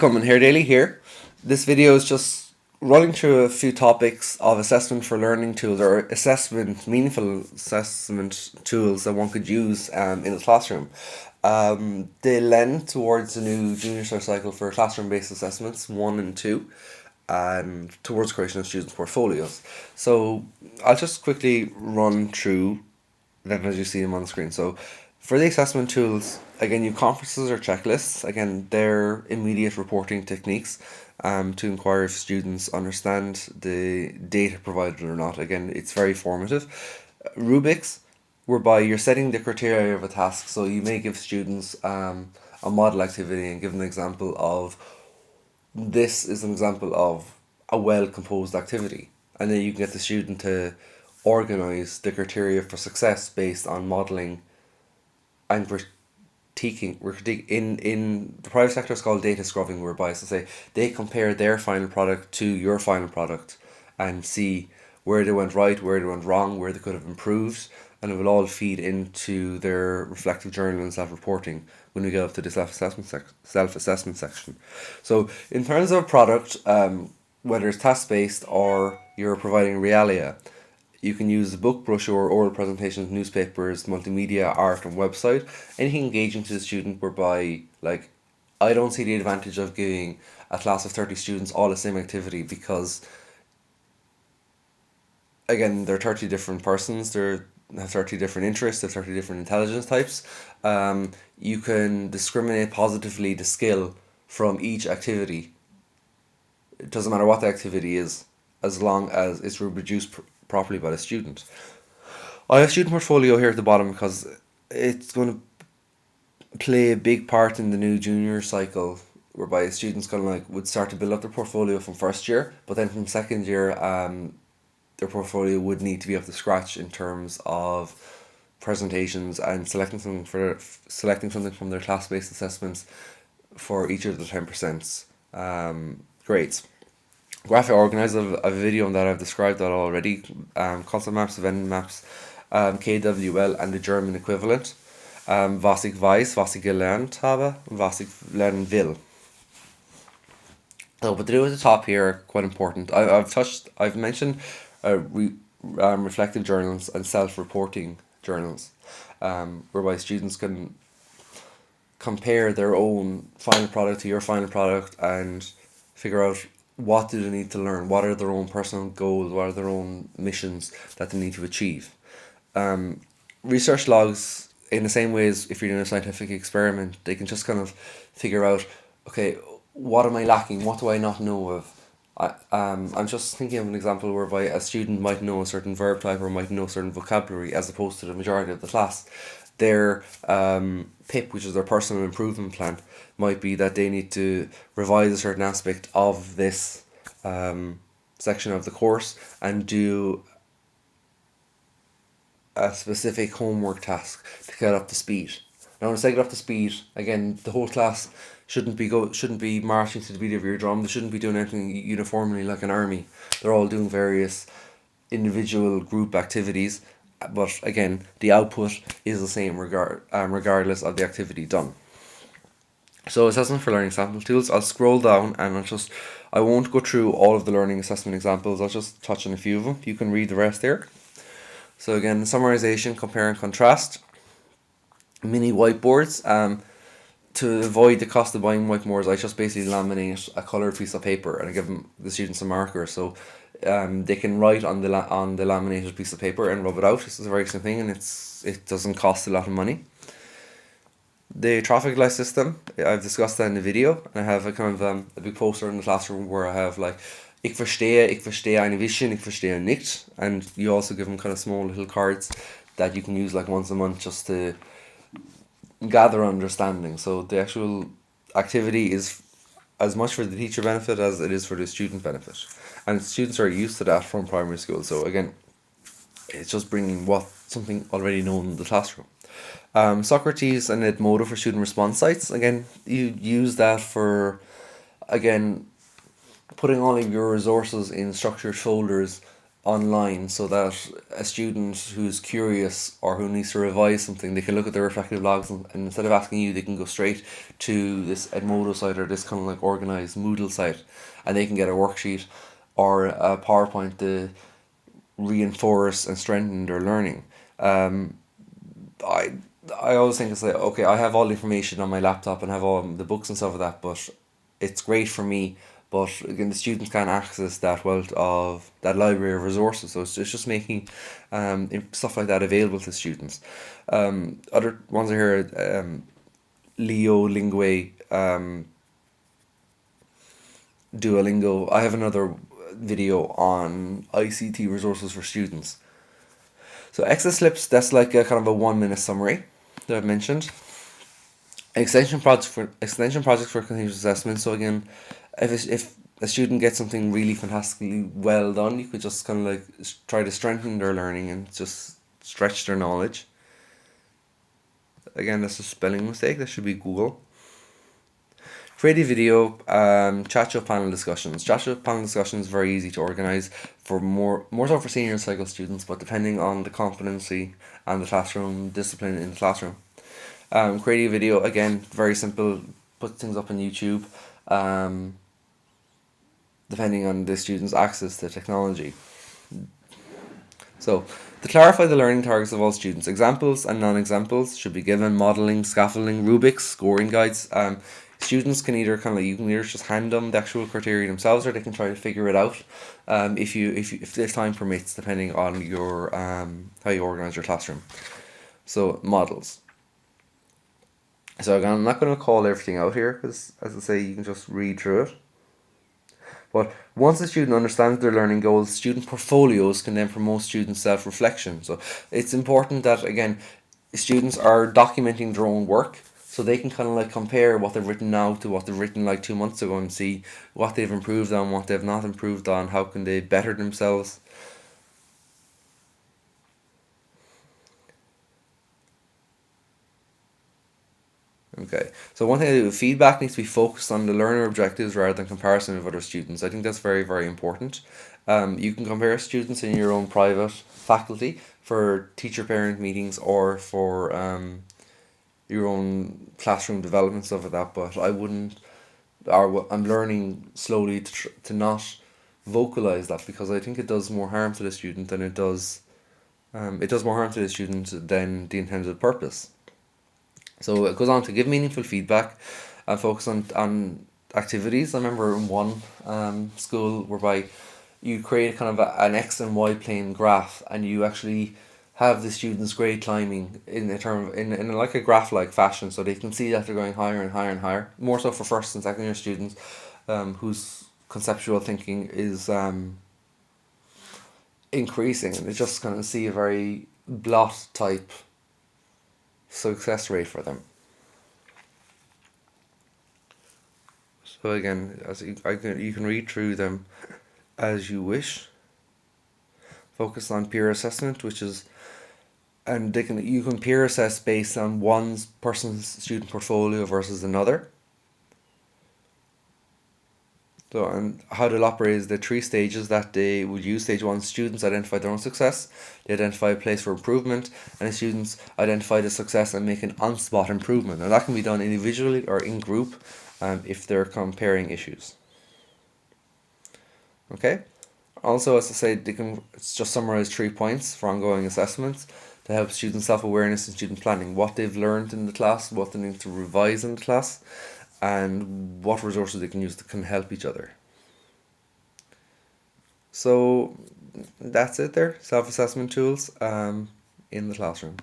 Coming here daily here. This video is just running through a few topics of assessment for learning tools or meaningful assessment tools that one could use in a classroom. They lend towards the new junior cert cycle for classroom-based assessments 1 and 2 and towards creation of students' portfolios. So I'll just quickly run through them as you see them on the screen. So for the assessment tools, again, you conferences or checklists. Again, they're immediate reporting techniques to inquire if students understand the data provided or not. Again, it's very formative. Rubrics, whereby you're setting the criteria of a task. So you may give students a model activity and give an example of, this is an example of a well-composed activity. And then you can get the student to organise the criteria for success based on modelling and critiquing. In the private sector, it's called data scrubbing, whereby, so say, they compare their final product to your final product and see where they went right, where they went wrong, where they could have improved, and it will all feed into their reflective journal and self-reporting when we get up to the self-assessment section. So in terms of product, whether it's task-based or you're providing realia, you can use the book, brochure, oral presentations, newspapers, multimedia, art, and website. Anything engaging to the student, whereby, like, I don't see the advantage of giving a class of 30 students all the same activity because, again, they're 30 different persons, they have 30 different interests, they have 30 different intelligence types. You can discriminate positively the skill from each activity. It doesn't matter what the activity is, as long as it's reproduced properly by the student. I have student portfolio here at the bottom because it's going to play a big part in the new junior cycle, whereby students kind of like would start to build up their portfolio from first year, but then from second year their portfolio would need to be up to scratch in terms of presentations and selecting something from their class-based assessments for each of the 10% grades. Graphic organizer, a video on that I've described that already. Concept maps, event maps, KWL, and the German equivalent. Was ich weiß, was ich gelernt habe, was ich lernen will. So, but the do at the top here are quite important. I've mentioned reflective journals and self-reporting journals, whereby students can compare their own final product to your final product and figure out what do they need to learn, what are their own personal goals, what are their own missions that they need to achieve. Research logs, in the same way as if you're doing a scientific experiment, they can just kind of figure out, okay, what am I lacking, what do I not know of. I'm just thinking of an example whereby a student might know a certain verb type or might know certain vocabulary as opposed to the majority of the class. Their PIP, which is their personal improvement plan, might be that they need to revise a certain aspect of this section of the course and do a specific homework task to get up to speed. Now, when I say get up to speed, again, the whole class shouldn't be marching to the beat of your drum. They shouldn't be doing anything uniformly like an army. They're all doing various individual group activities, but again, the output is the same regardless of the activity done. So, assessment for learning sample tools. I'll scroll down and I won't go through all of the learning assessment examples. I'll just touch on a few of them. You can read the rest there. So again, summarization, compare and contrast. Mini whiteboards. To avoid the cost of buying whiteboards, I just basically laminate a coloured piece of paper and I give the students a marker, so they can write on the laminated piece of paper and rub it out. This is a very simple thing, and it doesn't cost a lot of money. The traffic light system, I've discussed that in the video, and I have a kind of a big poster in the classroom where I have like, ich verstehe eine Vision, ich verstehe nicht, and you also give them kind of small little cards that you can use like once a month just to gather understanding. So the actual activity is as much for the teacher benefit as it is for the student benefit, and students are used to that from primary school. So again, it's just bringing something already known in the classroom. Socrates and Edmodo for student response sites. Again, you use that for, again, putting all of your resources in structured folders online, so that a student who's curious or who needs to revise something, they can look at their reflective logs, and instead of asking you, they can go straight to this Edmodo site or this kind of like organized Moodle site, and they can get a worksheet or a PowerPoint to reinforce and strengthen their learning. I I always think it's like, okay, I have all the information on my laptop and have all the books and stuff like that, but it's great for me. But again, the students can't access that wealth of that library of resources, so it's just making stuff like that available to students. Other ones are here, Leo, Lingua, Duolingo. I have another video on ICT resources for students. So Excel slips, that's like a kind of a 1 minute summary that I've mentioned. Extension projects for continuous assessment. So again, if a student gets something really fantastically well done, you could just kind of like try to strengthen their learning and just stretch their knowledge. Again, that's a spelling mistake. That should be Google. Create a video, chat show panel discussions. Chat show panel discussions is very easy to organise for more so for senior cycle students, but depending on the competency and the classroom discipline in the classroom. Create a video, again, very simple. Put things up on YouTube, depending on the student's access to technology. So, to clarify the learning targets of all students, examples and non-examples should be given. Modelling, scaffolding, rubrics, scoring guides. Students can either you can either just hand them the actual criteria themselves, or they can try to figure it out. If the time permits, depending on your how you organize your classroom. So models. So again, I'm not going to call everything out here because, as I say, you can just read through it. But once the student understands their learning goals, student portfolios can then promote student self-reflection. So it's important that, again, students are documenting their own work, so they can kind of like compare what they've written now to what they've written like 2 months ago and see what they've improved on, what they've not improved on, how can they better themselves. Okay, so one thing, feedback needs to be focused on the learner objectives rather than comparison with other students. I think that's very, very important. You can compare students in your own private faculty for teacher-parent meetings or for your own classroom development, stuff like that, but I wouldn't, or I'm learning slowly to not vocalize that, because I think it does more harm to the student than it does more harm to the student than the intended purpose. So it goes on to give meaningful feedback and focus on activities. I remember in one school whereby you create kind of an X and Y plane graph, and you actually have the students grade climbing in like a graph like fashion, so they can see that they're going higher and higher and higher. More so for first and second year students, whose conceptual thinking is increasing, and they just kind of see a very blot type success rate for them. So again, you can read through them as you wish. Focus on peer assessment, which is, and you can peer assess based on one person's student portfolio versus another. So, and how they'll operate is the 3 stages that they would use. Stage 1, students identify their own success, they identify a place for improvement, and the students identify the success and make an on-spot improvement. And that can be done individually or in group, if they're comparing issues. Okay? Also, as I said, it's just summarize 3 points for ongoing assessments to help student self-awareness and student planning. What they've learned in the class, what they need to revise in the class, and what resources they can use that can help each other. So that's it there, self-assessment tools in the classroom.